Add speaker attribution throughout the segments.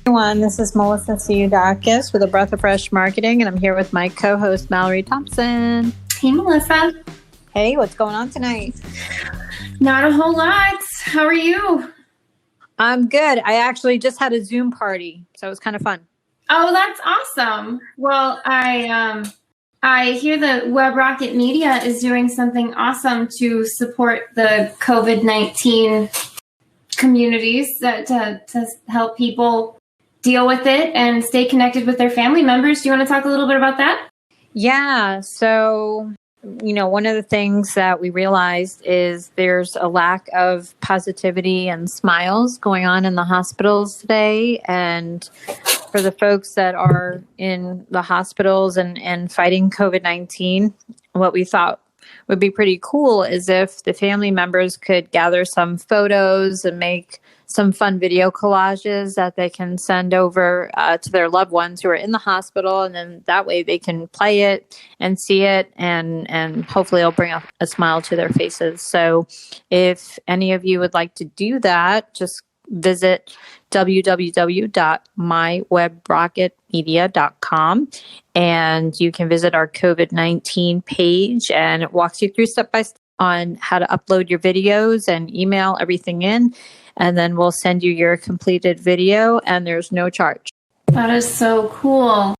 Speaker 1: Everyone, this is Melissa Psihudakis with A Breath of Fresh Marketing, and I'm here with my co-host, Mallary Thompson.
Speaker 2: Hey, Melissa.
Speaker 1: Hey, what's going on tonight?
Speaker 2: Not a whole lot. How are you?
Speaker 1: I'm good. I actually just had a Zoom party, so it was kind of fun.
Speaker 2: Oh, that's awesome. Well, I hear that Web Rocket Media is doing something awesome to support the COVID-19 communities to help people deal with it and stay connected with their family members. Do you want to talk a little bit about that?
Speaker 1: Yeah. So, one of the things that we realized is there's a lack of positivity and smiles going on in the hospitals today. And for the folks that are in the hospitals and fighting COVID-19, what we thought would be pretty cool is if the family members could gather some photos and make some fun video collages that they can send over to their loved ones who are in the hospital. And then that way they can play it and see it, and hopefully it'll bring a smile to their faces. So if any of you would like to do that, just visit www.mywebrocketmedia.com, and you can visit our COVID-19 page, and it walks you through step by step on how to upload your videos and email everything in, and then we'll send you your completed video, and there's no charge.
Speaker 2: That is so cool.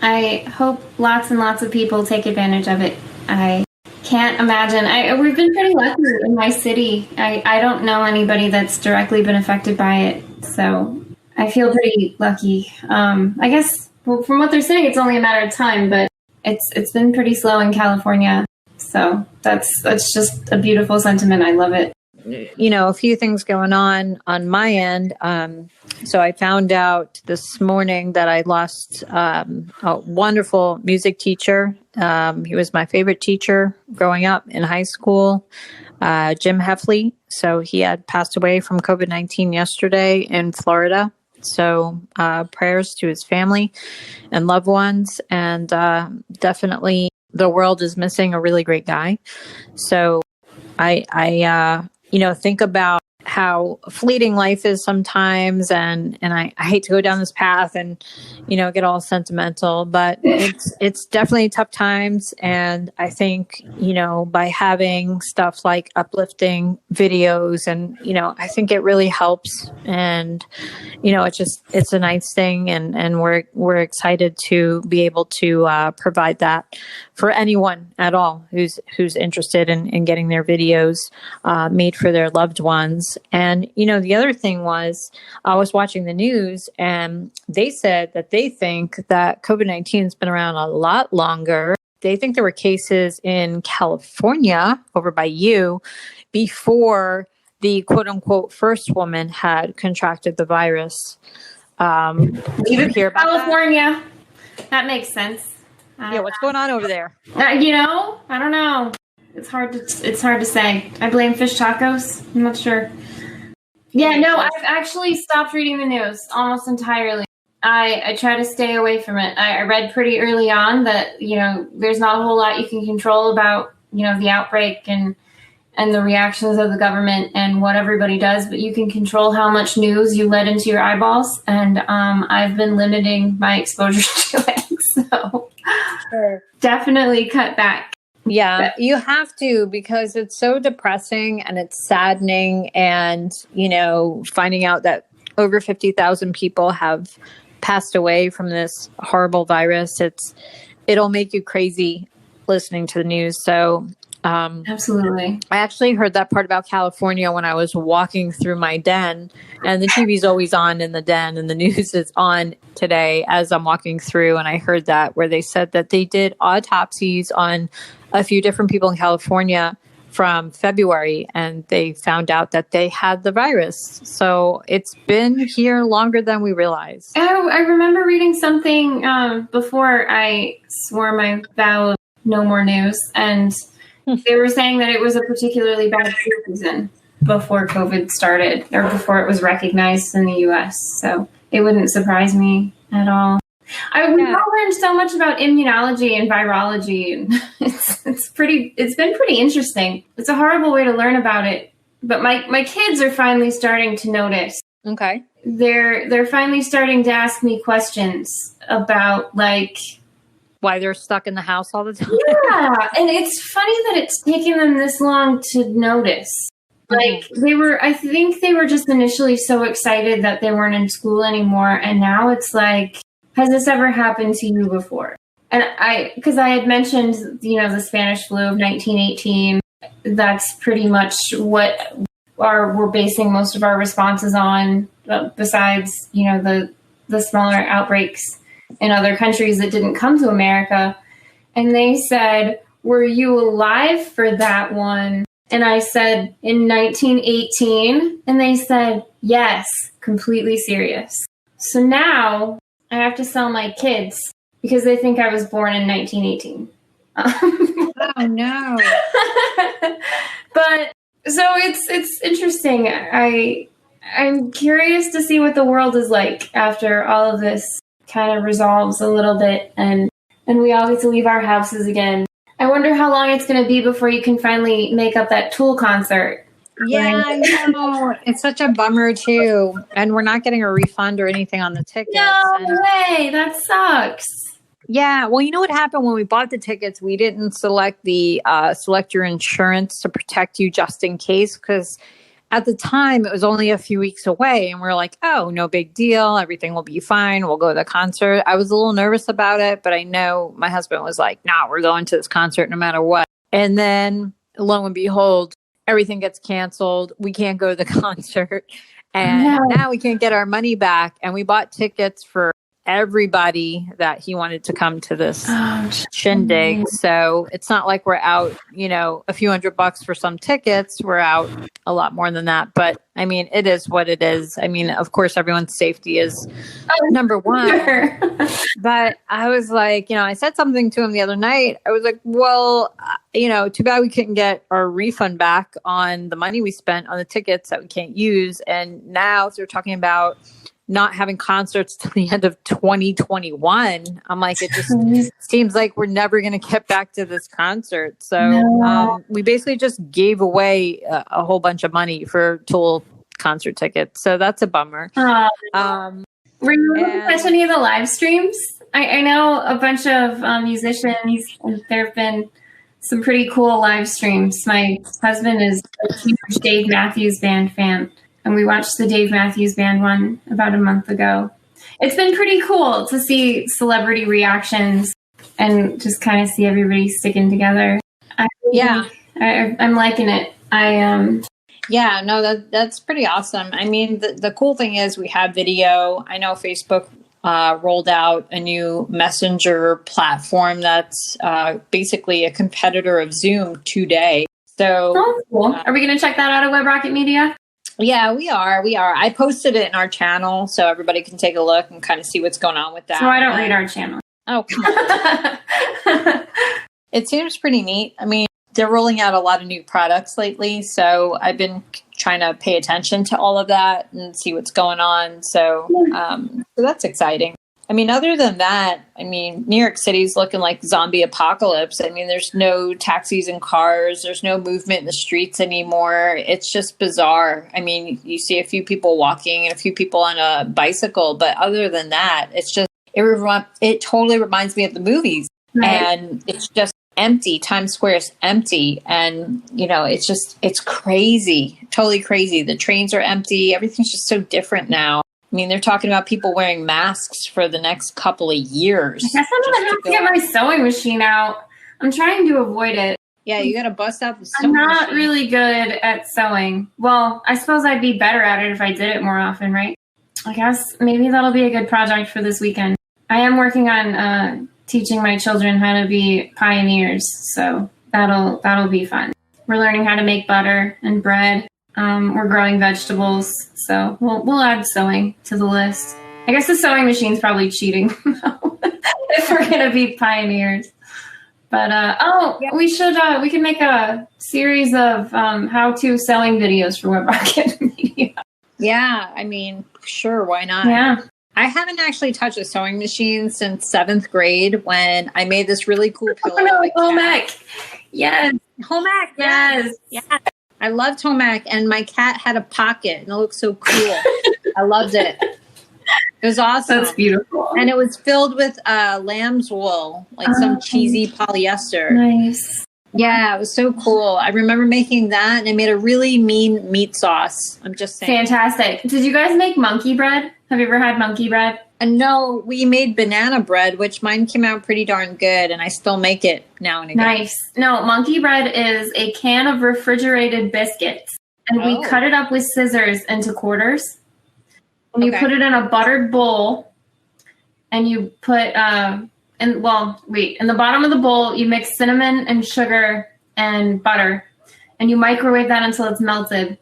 Speaker 2: I hope lots and lots of people take advantage of it. I can't imagine. We've been pretty lucky in my city. I don't know anybody that's directly been affected by it, so I feel pretty lucky. I guess from what they're saying, it's only a matter of time, but it's been pretty slow in California. So that's just a beautiful sentiment. I love it.
Speaker 1: A few things going on my end. So I found out this morning that I lost a wonderful music teacher. He was my favorite teacher growing up in high school, Jim Heffley. So he had passed away from COVID-19 yesterday in Florida. So prayers to his family and loved ones. And definitely the world is missing a really great guy. So I think about how fleeting life is sometimes. And I hate to go down this path and, get all sentimental, but it's definitely tough times. And I think, by having stuff like uplifting videos and, I think it really helps. And, it's a nice thing. And we're excited to be able to provide that for anyone at all who's interested in getting their videos made for their loved ones. And, the other thing was I was watching the news, and they said that they think that COVID-19 has been around a lot longer. They think there were cases in California over by you before the quote unquote first woman had contracted the virus.
Speaker 2: Did you hear about California? That makes sense.
Speaker 1: Yeah, what's going on over there?
Speaker 2: I don't know. It's hard to say. I blame fish tacos. I'm not sure. Yeah, no, I've actually stopped reading the news almost entirely. I try to stay away from it. I read pretty early on that, there's not a whole lot you can control about, the outbreak and the reactions of the government and what everybody does, but you can control how much news you let into your eyeballs. And I've been limiting my exposure to it. So sure. Definitely cut back.
Speaker 1: Yeah, you have to, because it's so depressing and it's saddening. And, finding out that over 50,000 people have passed away from this horrible virus, it'll make you crazy listening to the news. So
Speaker 2: absolutely.
Speaker 1: I actually heard that part about California when I was walking through my den, and the TV's always on in the den, and the news is on today as I'm walking through. And I heard that where they said that they did autopsies on a few different people in California from February, and they found out that they had the virus. So it's been here longer than we realize.
Speaker 2: I remember reading something before I swore my vow of no more news, and they were saying that it was a particularly bad flu season before COVID started, or before it was recognized in the U.S. So it wouldn't surprise me at all. We've all learned so much about immunology and virology, and it's been pretty interesting. It's a horrible way to learn about it, but my kids are finally starting to notice
Speaker 1: Okay.
Speaker 2: They're finally starting to ask me questions about like
Speaker 1: why they're stuck in the house all the time.
Speaker 2: Yeah, and it's funny that it's taken them this long to notice. Like I think they were just initially so excited that they weren't in school anymore, and now it's like, has this ever happened to you before? And because I had mentioned, the Spanish flu of 1918, that's pretty much what we're basing most of our responses on, besides, the smaller outbreaks in other countries that didn't come to America. And they said, were you alive for that one? And I said, in 1918. And they said, yes, completely serious. So now I have to sell my kids because they think I was born in 1918.
Speaker 1: Oh, no.
Speaker 2: But so it's interesting. I'm curious to see what the world is like after all of this kind of resolves a little bit and we all get to leave our houses again. I wonder how long it's going to be before you can finally make up that Tool concert.
Speaker 1: Yeah, I know. It's such a bummer, too. And we're not getting a refund or anything on the tickets.
Speaker 2: No way. That sucks.
Speaker 1: Yeah. Well, you know what happened when we bought the tickets? We didn't select your insurance to protect you just in case, because at the time it was only a few weeks away and we're like, oh, no big deal. Everything will be fine. We'll go to the concert. I was a little nervous about it, but I know my husband was like, nah, we're going to this concert no matter what. And then lo and behold, everything gets canceled. We can't go to the concert. And now we can't get our money back. And we bought tickets for everybody that he wanted to come to this shindig. So it's not like we're out, a few $100 for some tickets. We're out a lot more than that. But I mean, it is what it is. I mean, of course, everyone's safety is number one. Sure. But I was like, I said something to him the other night. I was like, well, too bad we couldn't get our refund back on the money we spent on the tickets that we can't use. And now they're talking about not having concerts till the end of 2021. I'm like, it just seems like we're never going to get back to this concert. So we basically just gave away a whole bunch of money for Tool concert tickets. So that's a bummer.
Speaker 2: Were you able to catch any of the live streams? I know a bunch of musicians, and there have been some pretty cool live streams. My husband is a huge Dave Matthews Band fan. And we watched the Dave Matthews Band one about a month ago. It's been pretty cool to see celebrity reactions and just kind of see everybody sticking together. I'm liking it.
Speaker 1: Yeah, no, that's pretty awesome. I mean, the cool thing is we have video. I know Facebook rolled out a new messenger platform that's basically a competitor of Zoom today. So,
Speaker 2: cool. Are we going to check that out at Web Rocket Media?
Speaker 1: Yeah, we are. I posted it in our channel so everybody can take a look and kind of see what's going on with that.
Speaker 2: So I don't read our channel.
Speaker 1: Oh, come on. It seems pretty neat. I mean, they're rolling out a lot of new products lately, so I've been trying to pay attention to all of that and see what's going on. So that's exciting. I mean, other than that, New York City's looking like zombie apocalypse. I mean, there's no taxis and cars. There's no movement in the streets anymore. It's just bizarre. I mean, you see a few people walking and a few people on a bicycle. But other than that, it's just, it totally reminds me of the movies. Right. And it's just empty. Times Square is empty. And, it's crazy, totally crazy. The trains are empty. Everything's just so different now. I mean, they're talking about people wearing masks for the next couple of years. I guess I'm going to have to get my
Speaker 2: sewing machine out. I'm trying to avoid it.
Speaker 1: Yeah, you got to bust out the sewing
Speaker 2: machine. I'm not
Speaker 1: machine.
Speaker 2: really good at sewing. Well, I suppose I'd be better at it if I did it more often, right? I guess maybe that'll be a good project for this weekend. I am working on teaching my children how to be pioneers, so that'll be fun. We're learning how to make butter and bread. We're growing vegetables, so we'll add sewing to the list. I guess the sewing machine's probably cheating if we're gonna be pioneers. But we can make a series of how-to sewing videos for Web Rocket Media.
Speaker 1: Yeah, sure, why not?
Speaker 2: Yeah.
Speaker 1: I haven't actually touched a sewing machine since 7th grade when I made this really cool pillow.
Speaker 2: Home ec. Yes.
Speaker 1: Home ec. Yes. Yeah. I loved home ec, and my cat had a pocket, and it looked so cool. I loved it. It was awesome.
Speaker 2: That's beautiful.
Speaker 1: And it was filled with lamb's wool, like some cheesy polyester.
Speaker 2: Nice.
Speaker 1: Yeah, it was so cool. I remember making that, and I made a really mean meat sauce. I'm just saying.
Speaker 2: Fantastic. Did you guys make monkey bread? Have you ever had monkey bread?
Speaker 1: And no, we made banana bread, which mine came out pretty darn good, and I still make it now and again.
Speaker 2: Nice. No, monkey bread is a can of refrigerated biscuits, and we cut it up with scissors into quarters. And you put it in a buttered bowl, and you put, in the bottom of the bowl, you mix cinnamon and sugar and butter, and you microwave that until it's melted.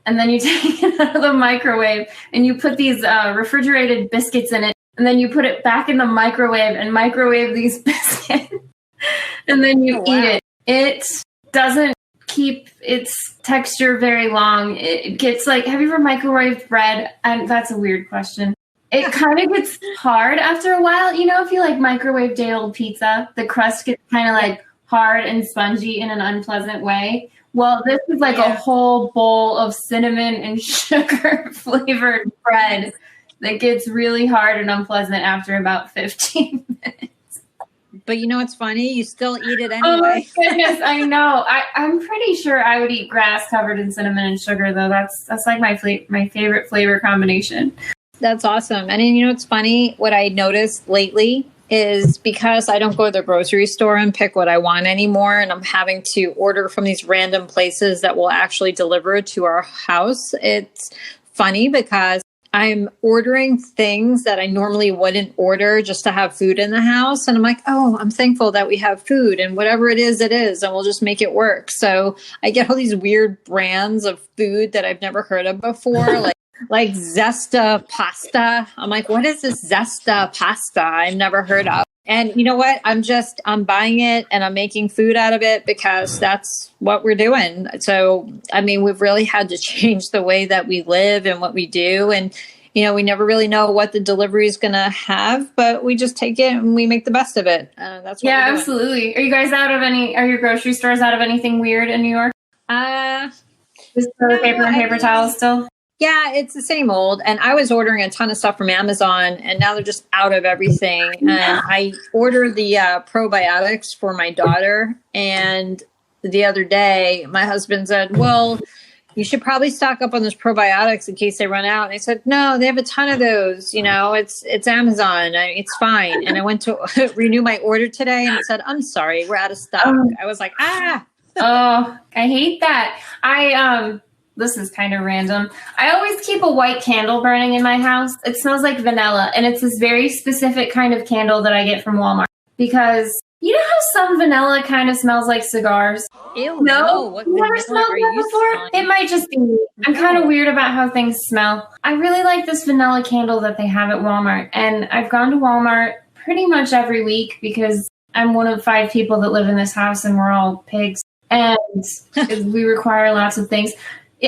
Speaker 2: And then you take it out of the microwave, and you put these refrigerated biscuits in it, and then you put it back in the microwave and microwave these biscuits, and then you eat it. It doesn't keep its texture very long. It gets like, have you ever microwaved bread? And that's a weird question. It kind of gets hard after a while. You know, if you like microwave day old pizza, the crust gets kind of like hard and spongy in an unpleasant way. Well, this is like a whole bowl of cinnamon and sugar flavored bread that gets really hard and unpleasant after about 15 minutes.
Speaker 1: But you know what's funny? You still eat it anyway.
Speaker 2: Oh my goodness, I know. I'm pretty sure I would eat grass covered in cinnamon and sugar, though. That's like my favorite flavor combination.
Speaker 1: That's awesome. And you know what's funny? What I noticed lately is because I don't go to the grocery store and pick what I want anymore, and I'm having to order from these random places that will actually deliver to our house. It's funny because I'm ordering things that I normally wouldn't order just to have food in the house. And I'm like, oh, I'm thankful that we have food, and whatever it is, and we'll just make it work. So I get all these weird brands of food that I've never heard of before, like Zesta pasta. I'm like, what is this Zesta pasta? I've never heard of. And you know what? I'm buying it and I'm making food out of it because that's what we're doing. So, I mean, we've really had to change the way that we live and what we do. And, you know, we never really know what the delivery is going to have, but we just take it and we make the best of it. That's what we're doing.
Speaker 2: Absolutely. Are you guys are your grocery stores out of anything weird in New York? Just toilet paper and paper towels still?
Speaker 1: Yeah, it's the same old. And I was ordering a ton of stuff from Amazon, and now they're just out of everything. And I ordered the probiotics for my daughter. And the other day, my husband said, well, you should probably stock up on those probiotics in case they run out. And I said, no, they have a ton of those. You know, it's Amazon. It's fine. And I went to renew my order today, and it said, I'm sorry, we're out of stock. I was like, Oh,
Speaker 2: I hate that. This is kind of random. I always keep a white candle burning in my house. It smells like vanilla, and it's this very specific kind of candle that I get from Walmart. Because you know how some vanilla kind of smells like cigars?
Speaker 1: Ew,
Speaker 2: no.
Speaker 1: What
Speaker 2: you never smelled that before?
Speaker 1: smelling?
Speaker 2: It might just be me. I'm kind of weird about how things smell. I really like this vanilla candle that they have at Walmart, and I've gone to Walmart pretty much every week because I'm one of 5 people that live in this house, and we're all pigs, and we require lots of things.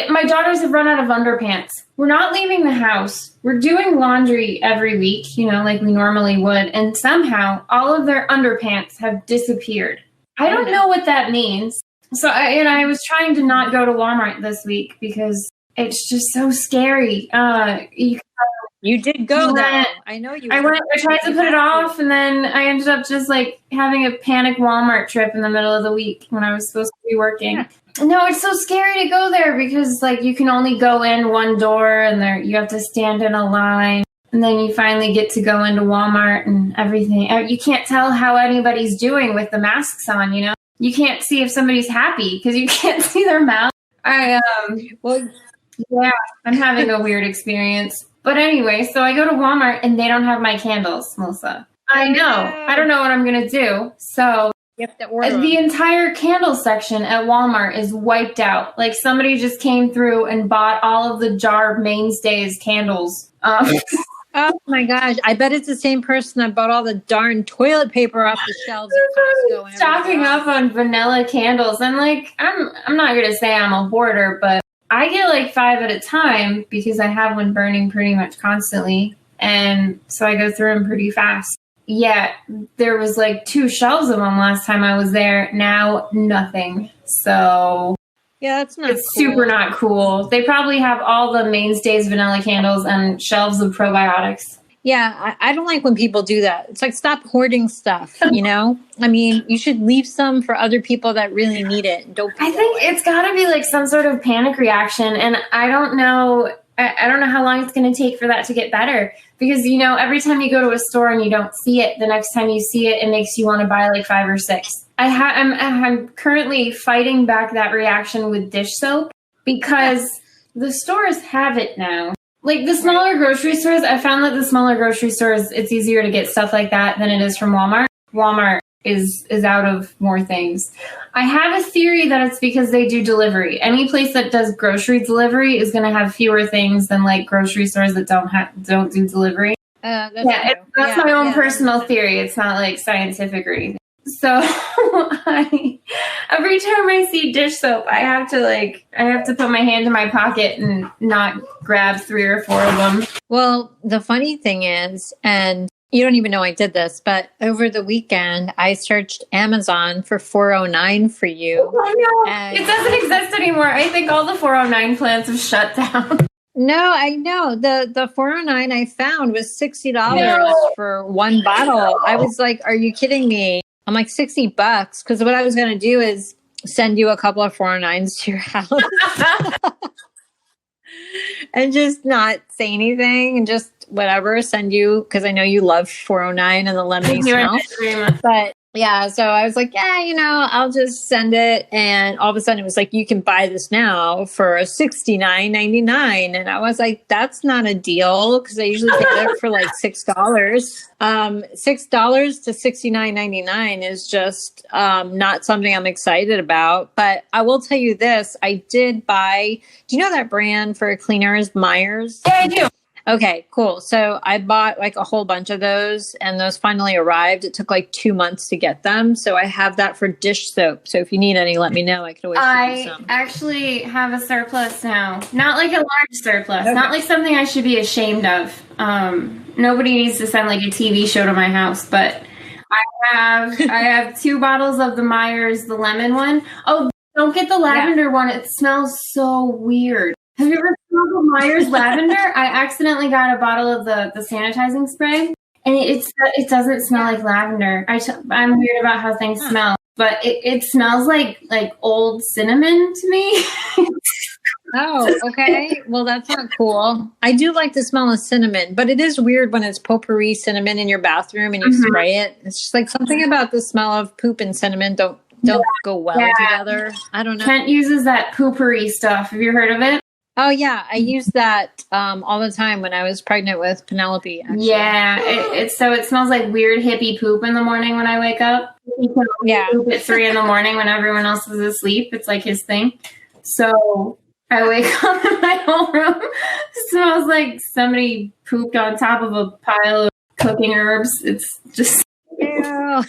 Speaker 2: My daughters have run out of underpants. We're not leaving the house. We're doing laundry every week, you know, like we normally would. And somehow all of their underpants have disappeared. I don't know what that means. So I was trying to not go to Walmart this week because it's just so scary.
Speaker 1: You did go though. I know you.
Speaker 2: I tried to put it off, and then I ended up just like having a panic Walmart trip in the middle of the week when I was supposed to be working. Yeah. No, it's so scary to go there because like you can only go in one door, and you have to stand in a line, and then you finally get to go into Walmart and everything. You can't tell how anybody's doing with the masks on. You know, you can't see if somebody's happy because you can't see their mouth. Yeah, I'm having a weird experience. But anyway, so I go to Walmart and they don't have my candles, Melissa. I know. I don't know what I'm going to do. So
Speaker 1: you have to order
Speaker 2: the entire candle section at Walmart is wiped out. Like somebody just came through and bought all of the Jar Mainstays candles.
Speaker 1: Oh my gosh. I bet it's the same person that bought all the darn toilet paper off the shelves at Costco.
Speaker 2: Stocking up on vanilla candles. And like, I'm not going to say I'm a hoarder, but I get like 5 at a time because I have one burning pretty much constantly. And so I go through them pretty fast. Yeah, there was like 2 shelves of them last time I was there. Now, nothing. So
Speaker 1: Yeah, that's not
Speaker 2: It's
Speaker 1: cool.
Speaker 2: super not cool. They probably have all the mainstays vanilla candles and shelves of probiotics.
Speaker 1: Yeah, I don't like when people do that. It's like, stop hoarding stuff, you know? I mean, you should leave some for other people that really need it. Don't.
Speaker 2: I think it's got to be like some sort of panic reaction, and I don't know. I don't know how long it's going to take for that to get better, because every time you go to a store and you don't see it, the next time you see it, it makes you want to buy like 5 or 6. I'm currently fighting back that reaction with dish soap, because the stores have it now. Like the smaller grocery stores, I found that the smaller grocery stores, it's easier to get stuff like that than it is from Walmart. Walmart is out of more things. I have a theory that it's because they do delivery. Any place that does grocery delivery is going to have fewer things than like grocery stores that don't do delivery.
Speaker 1: That's
Speaker 2: my own personal theory. It's not like scientific or anything. So every time I see dish soap, I have to put my hand in my pocket and not grab 3 or 4 of them.
Speaker 1: Well, the funny thing is, and you don't even know I did this, but over the weekend, I searched Amazon for 409 for you.
Speaker 2: Oh, no. It doesn't exist anymore. I think all the 409 plants have shut down.
Speaker 1: No, I know. The 409 I found was $60 for one bottle. I was like, are you kidding me? I'm like, $60, because what I was going to do is send you a couple of 409s to your house and just not say anything and just whatever, send you, because I know you love 409 and the lemony smell. But yeah, so I was like, yeah, I'll just send it. And all of a sudden it was like, you can buy this now for $69.99. And I was like, that's not a deal, because I usually get it for like $6. $6 to $69.99 is just not something I'm excited about. But I will tell you this, I did buy, do you know that brand for cleaners, Myers?
Speaker 2: Yeah, I do.
Speaker 1: Okay, cool. So I bought like a whole bunch of those, and those finally arrived. It took like 2 months to get them. So I have that for dish soap. So if you need any, let me know. I could always ship you some.
Speaker 2: I actually have a surplus now. Not like a large surplus. Okay. Not like something I should be ashamed of. Nobody needs to send like a TV show to my house, but I have 2 bottles of the Myers, the lemon one. Oh, don't get the lavender one. It smells so weird. Have you ever smelled the Myers lavender? I accidentally got a bottle of the sanitizing spray, and it doesn't smell like lavender. I'm weird about how things smell, but it smells like old cinnamon to me.
Speaker 1: Oh, okay. Well, that's not cool. I do like the smell of cinnamon, but it is weird when it's potpourri cinnamon in your bathroom and you spray it. It's just like something about the smell of poop and cinnamon don't go well together. I don't know.
Speaker 2: Kent uses that potpourri stuff. Have you heard of it?
Speaker 1: Oh, yeah. I used that all the time when I was pregnant with Penelope. Actually.
Speaker 2: Yeah. It smells like weird hippie poop in the morning when I wake up.
Speaker 1: Yeah.
Speaker 2: Poop at 3 a.m. when everyone else is asleep. It's like his thing. So I wake up and my whole room smells like somebody pooped on top of a pile of cooking herbs. It's just...
Speaker 1: Ew.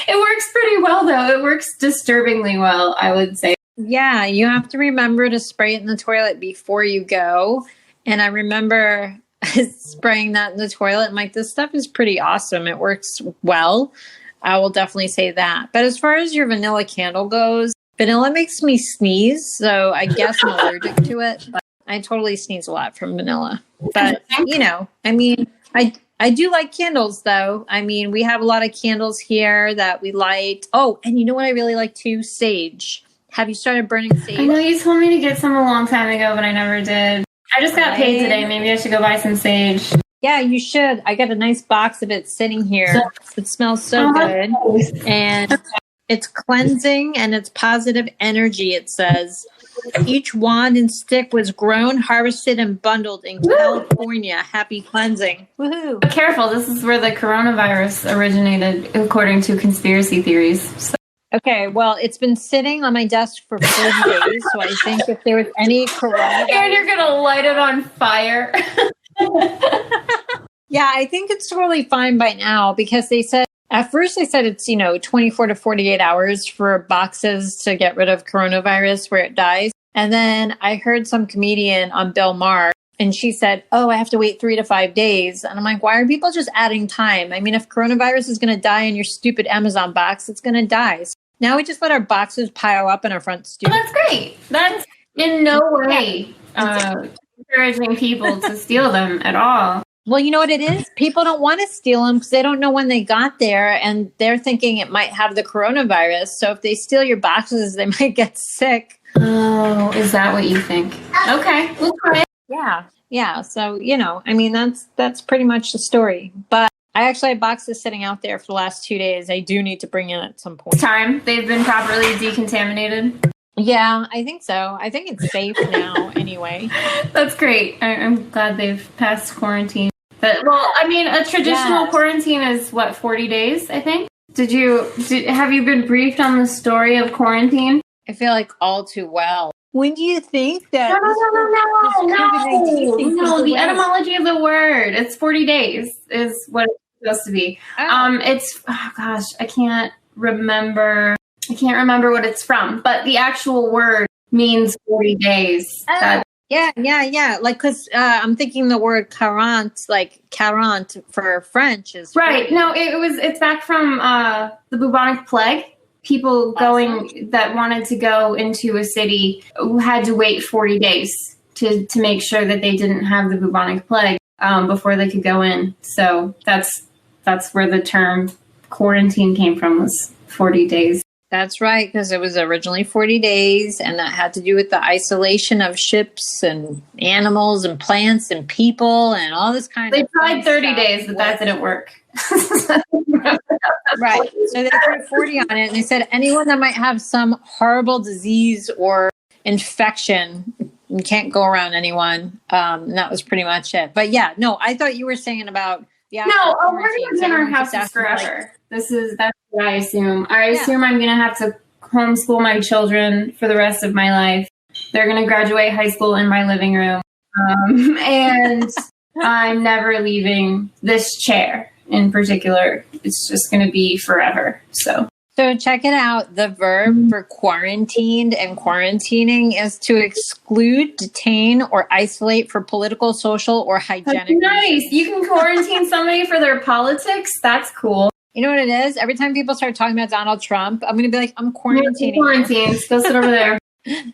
Speaker 2: It works pretty well, though. It works disturbingly well, I would say.
Speaker 1: Yeah, you have to remember to spray it in the toilet before you go. And I remember spraying that in the toilet. I'm like, this stuff is pretty awesome. It works well. I will definitely say that. But as far as your vanilla candle goes, vanilla makes me sneeze. So I guess I'm allergic to it. But I totally sneeze a lot from vanilla. But, I mean, I do like candles, though. I mean, we have a lot of candles here that we light. Oh, and you know what I really like too? Sage. Have you started burning sage?
Speaker 2: I know you told me to get some a long time ago, but I never did. I just got paid today. Maybe I should go buy some sage.
Speaker 1: Yeah, you should. I got a nice box of it sitting here. It smells so good. And it's cleansing and it's positive energy, it says. Each wand and stick was grown, harvested, and bundled in California. Happy cleansing. Woohoo.
Speaker 2: But careful, this is where the coronavirus originated, according to conspiracy theories. So.
Speaker 1: Okay, well, it's been sitting on my desk for 40 days, so I think if there was any coronavirus...
Speaker 2: And you're going to light it on fire.
Speaker 1: Yeah, I think it's totally fine by now, because they said, at first they said it's, 24 to 48 hours for boxes to get rid of coronavirus where it dies. And then I heard some comedian on Bill Maher, and she said, oh, I have to wait 3 to 5 days. And I'm like, why are people just adding time? I mean, if coronavirus is going to die in your stupid Amazon box, it's going to die. Now we just let our boxes pile up in our front stoop.
Speaker 2: Well, that's great. That's in no way encouraging people to steal them at all.
Speaker 1: Well, you know what it is? People don't want to steal them because they don't know when they got there, and they're thinking it might have the coronavirus. So if they steal your boxes, they might get sick.
Speaker 2: Oh, is that what you think? Okay, we'll try it.
Speaker 1: Yeah. So, I mean, that's pretty much the story. But I actually have boxes sitting out there for the last 2 days. I do need to bring in at some point.
Speaker 2: Time they've been properly decontaminated.
Speaker 1: Yeah, I think so. I think it's safe now anyway.
Speaker 2: That's great. I'm glad they've passed quarantine. But, well, I mean, a traditional quarantine is 40 days, I think? Have you been briefed on the story of quarantine?
Speaker 1: I feel like all too well. When do you think that?
Speaker 2: No, the etymology of the word. It's 40 days is what it's supposed to be. I can't remember what it's from, but the actual word means 40 days.
Speaker 1: Yeah. Like, because I'm thinking the word 40, like 40 for French is
Speaker 2: right. 40. No, it's back from the bubonic plague. People that wanted to go into a city had to wait 40 days to make sure that they didn't have the bubonic plague before they could go in. So that's where the term quarantine came from, was 40 days.
Speaker 1: That's right, because it was originally 40 days, and that had to do with the isolation of ships and animals and plants and people and all this kind of
Speaker 2: stuff. They tried 30 days, but that didn't work.
Speaker 1: Right. So they put 40 on it, and they said anyone that might have some horrible disease or infection, you can't go around anyone. And that was pretty much it. But yeah, no, I thought you were saying about
Speaker 2: we're going to be in our houses forever. That's what I assume. I assume I'm going to have to homeschool my children for the rest of my life. They're going to graduate high school in my living room. And I'm never leaving this chair in particular. It's just going to be forever. So
Speaker 1: check it out. The verb for quarantined and quarantining is to exclude, detain, or isolate for political, social, or hygienic reasons.
Speaker 2: Nice. You can quarantine somebody for their politics. That's cool.
Speaker 1: You know what it is? Every time people start talking about Donald Trump, I'm going to be like, I'm quarantining.
Speaker 2: Quarantine. Go sit over there.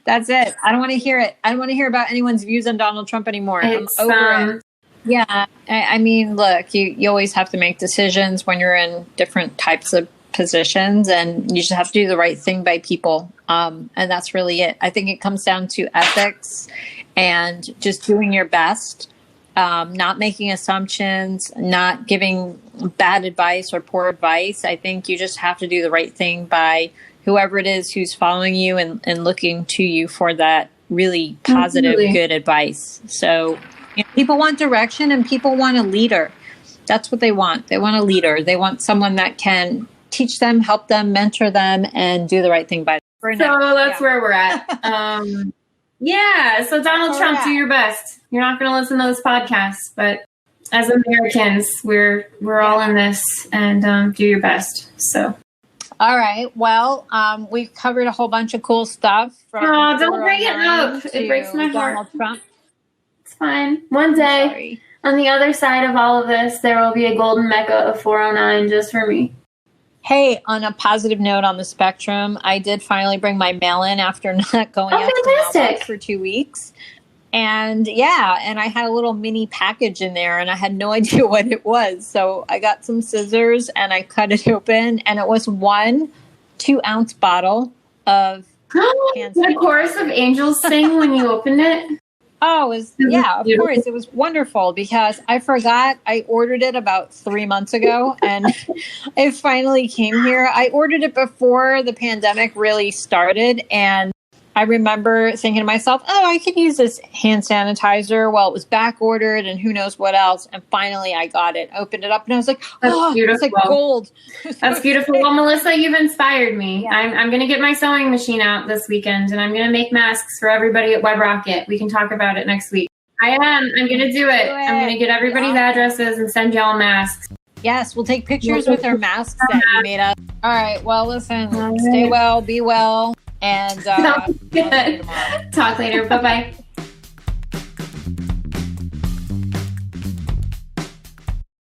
Speaker 1: That's it. I don't want to hear it. I don't want to hear about anyone's views on Donald Trump anymore. I'm over it. Yeah. I mean, look, you always have to make decisions when you're in different types of positions, and you just have to do the right thing by people. And that's really it. I think it comes down to ethics and just doing your best, not making assumptions, not giving bad advice or poor advice. I think you just have to do the right thing by whoever it is who's following you and looking to you for that really positive, good advice. So people want direction, and people want a leader. That's what they want. They want a leader. They want someone that can teach them, help them, mentor them, and do the right thing by them.
Speaker 2: So that's where we're at. So Donald Trump, do your best. You're not going to listen to this podcast, but as Americans, we're all in this, and do your best. So.
Speaker 1: All right. Well, we've covered a whole bunch of cool stuff.
Speaker 2: Don't bring it up. It breaks my heart.
Speaker 1: Donald Trump.
Speaker 2: It's fine. One day, on the other side of all of this, there will be a golden mecca of 409 just for me.
Speaker 1: Hey, on a positive note on the spectrum, I did finally bring my mail in after not going out to the mailbox for 2 weeks. And I had a little mini package in there, and I had no idea what it was. So I got some scissors and I cut it open, and it was 1 2-ounce bottle of hand sanitizer.
Speaker 2: The chorus of angels sing when you opened it.
Speaker 1: Oh, of course. It was wonderful because I forgot I ordered it about 3 months ago, and it finally came here. I ordered it before the pandemic really started, and I remember thinking to myself, I could use this hand sanitizer. Well, it was back ordered and who knows what else. And finally I got it, opened it up, and I was like, it's like gold.
Speaker 2: That's beautiful. Well, Melissa, you've inspired me. Yeah. I'm going to get my sewing machine out this weekend, and I'm going to make masks for everybody at Web Rocket. We can talk about it next week. I'm going to do it. I'm going to get everybody's addresses and send y'all masks.
Speaker 1: Yes, we'll take pictures with our masks that we made up. All right. Well, listen, stay well, be well. And
Speaker 2: talk later. Bye-bye.